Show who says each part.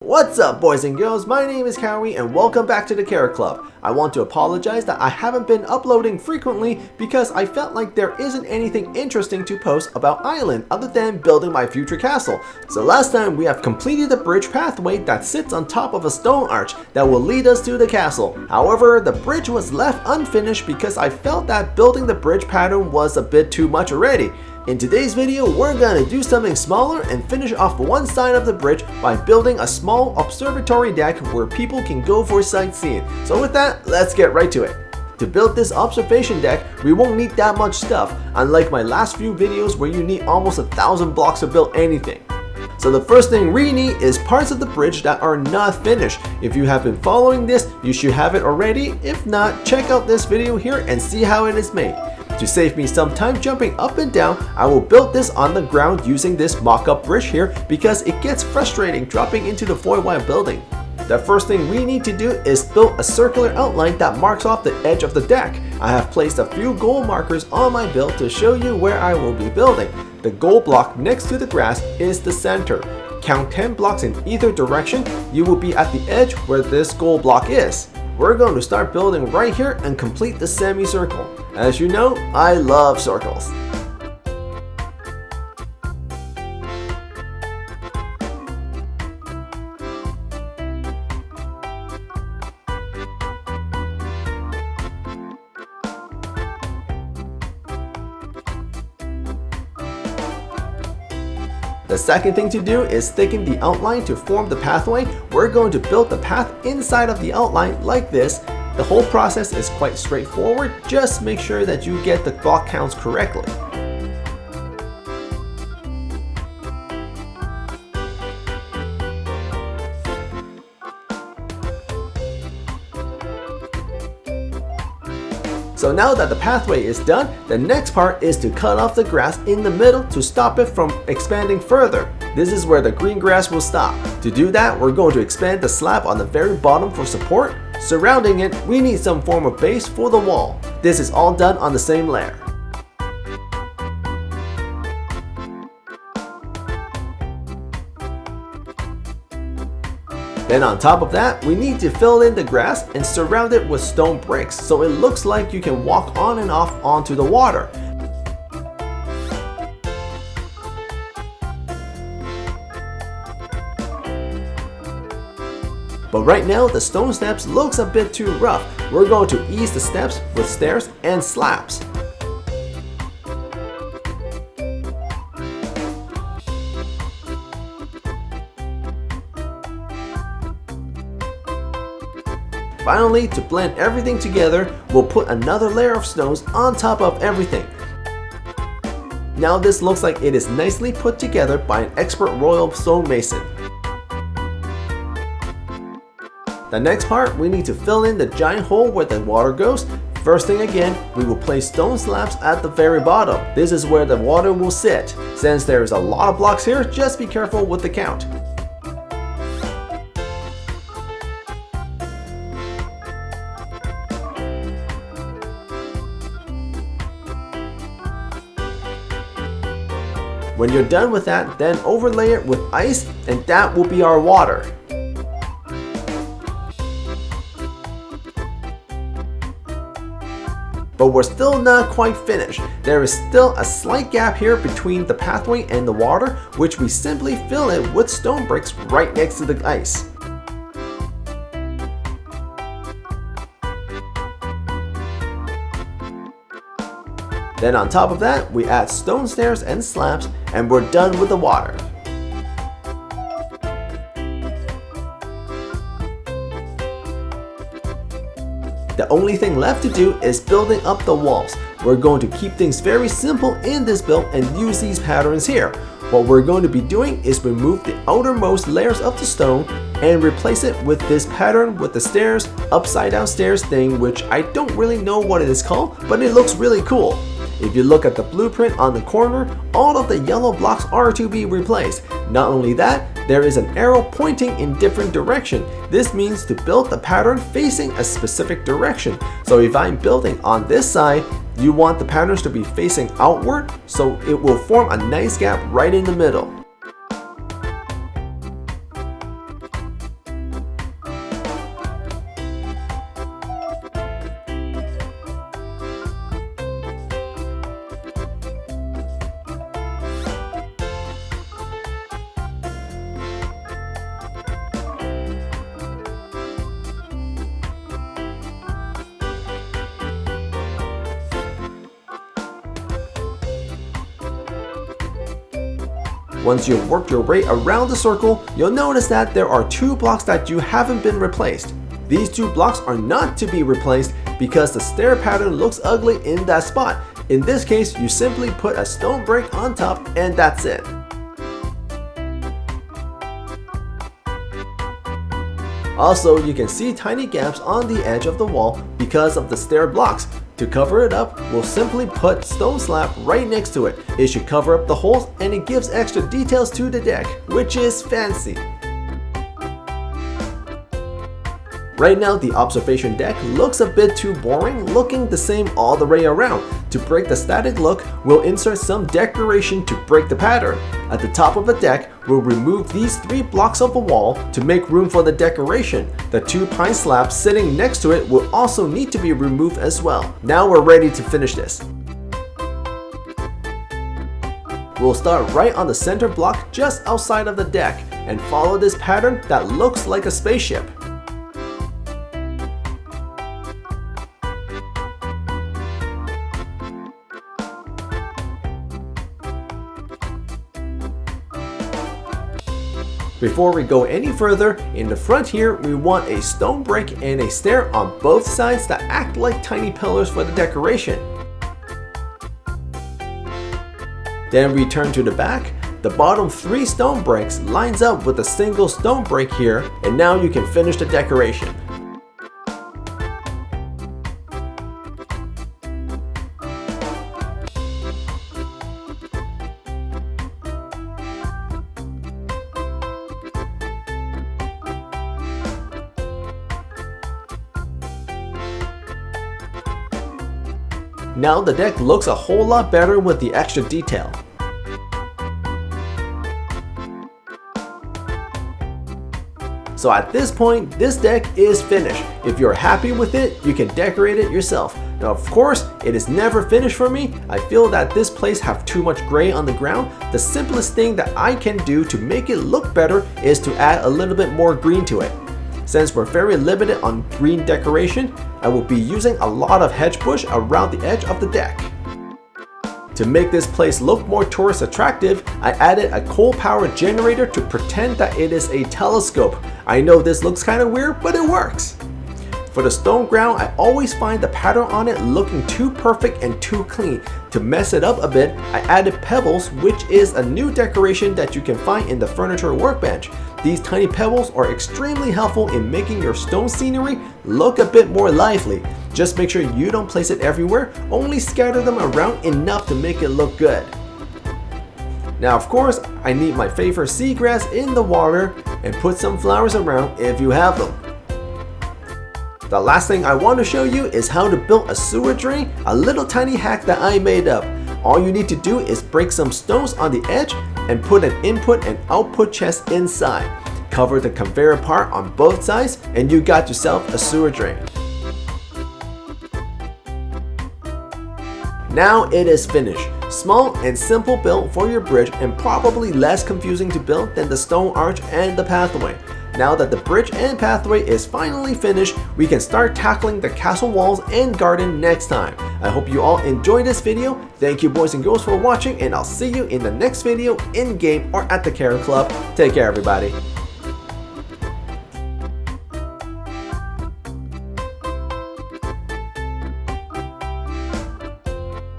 Speaker 1: What's up, boys and girls? My name is Cowwy and welcome back to the Carrot Club. I want to apologize that I haven't been uploading frequently because I felt like there isn't anything interesting to post about Island other than building my future castle. So last time we have completed the bridge pathway that sits on top of a stone arch that will lead us to the castle. However, the bridge was left unfinished because I felt that building the bridge pattern was a bit too much already. In today's video, we're gonna do something smaller and finish off one side of the bridge by building a small observatory deck where people can go for sightseeing. So with that, let's get right to it. To build this observation deck, we won't need that much stuff, unlike my last few videos where you need almost 1,000 blocks to build anything. So the first thing we need is parts of the bridge that are not finished. If you have been following this, you should have it already. If not, check out this video here and see how it is made. To save me some time jumping up and down, I will build this on the ground using this mock-up bridge here because it gets frustrating dropping into the void while building. The first thing we need to do is build a circular outline that marks off the edge of the deck. I have placed a few gold markers on my build to show you where I will be building. The gold block next to the grass is the center. Count 10 blocks in either direction, you will be at the edge where this gold block is. We're going to start building right here and complete the semicircle. As you know, I love circles. The second thing to do is thicken the outline to form the pathway. We're going to build the path inside of the outline like this. The whole process is quite straightforward. Just make sure that you get the block counts correctly. So now that the pathway is done, the next part is to cut off the grass in the middle to stop it from expanding further. This is where the green grass will stop. To do that, we're going to expand the slab on the very bottom for support. Surrounding it, we need some form of base for the wall. This is all done on the same layer. Then on top of that, we need to fill in the grass and surround it with stone bricks so it looks like you can walk on and off onto the water. But right now, the stone steps looks a bit too rough. We're going to ease the steps with stairs and slabs. Finally, to blend everything together, we'll put another layer of stones on top of everything. Now this looks like it is nicely put together by an expert royal stonemason. The next part, we need to fill in the giant hole where the water goes. First thing again, we will place stone slabs at the very bottom. This is where the water will sit. Since there is a lot of blocks here, just be careful with the count. When you're done with that, then overlay it with ice and that will be our water. But we're still not quite finished. There is still a slight gap here between the pathway and the water, which we simply fill in with stone bricks right next to the ice. Then on top of that, we add stone stairs and slabs, and we're done with the water. The only thing left to do is building up the walls. We're going to keep things very simple in this build and use these patterns here. What we're going to be doing is remove the outermost layers of the stone and replace it with this pattern with the stairs, upside down stairs thing, which I don't really know what it is called, but it looks really cool. If you look at the blueprint on the corner, all of the yellow blocks are to be replaced. Not only that, there is an arrow pointing in different direction. This means to build the pattern facing a specific direction. So if I'm building on this side, you want the patterns to be facing outward, so it will form a nice gap right in the middle. Once you've worked your way around the circle, you'll notice that there are 2 blocks that you haven't been replaced. These 2 blocks are not to be replaced because the stair pattern looks ugly in that spot. In this case, you simply put a stone brick on top and that's it. Also, you can see tiny gaps on the edge of the wall because of the stair blocks. To cover it up, we'll simply put stone slab right next to it. It should cover up the holes and it gives extra details to the deck, which is fancy. Right now, the observation deck looks a bit too boring, looking the same all the way around. To break the static look, we'll insert some decoration to break the pattern. At the top of the deck, we'll remove these 3 blocks of the wall to make room for the decoration. The 2 pine slabs sitting next to it will also need to be removed as well. Now we're ready to finish this. We'll start right on the center block just outside of the deck and follow this pattern that looks like a spaceship. Before we go any further, in the front here, we want a stone brick and a stair on both sides that act like tiny pillars for the decoration. Then we turn to the back. The bottom 3 stone bricks lines up with a single stone brick here, and now you can finish the decoration. Now the deck looks a whole lot better with the extra detail. So at this point, this deck is finished. If you're happy with it, you can decorate it yourself. Now of course, it is never finished for me. I feel that this place have too much gray on the ground. The simplest thing that I can do to make it look better is to add a little bit more green to it. Since we're very limited on green decoration, I will be using a lot of hedge bush around the edge of the deck. To make this place look more tourist attractive, I added a coal powered generator to pretend that it is a telescope. I know this looks kind of weird, but it works. For the stone ground, I always find the pattern on it looking too perfect and too clean. To mess it up a bit, I added pebbles, which is a new decoration that you can find in the furniture workbench. These tiny pebbles are extremely helpful in making your stone scenery look a bit more lively. Just make sure you don't place it everywhere, only scatter them around enough to make it look good. Now of course, I need my favorite seagrass in the water and put some flowers around if you have them. The last thing I want to show you is how to build a sewer drain, a little tiny hack that I made up. All you need to do is break some stones on the edge and put an input and output chest inside. Cover the conveyor part on both sides and you got yourself a sewer drain. Now it is finished. Small and simple build for your bridge and probably less confusing to build than the stone arch and the pathway. Now that the bridge and pathway is finally finished, we can start tackling the castle walls and garden next time. I hope you all enjoyed this video. Thank you boys and girls for watching and I'll see you in the next video in game or at the Carrot Club. Take care everybody.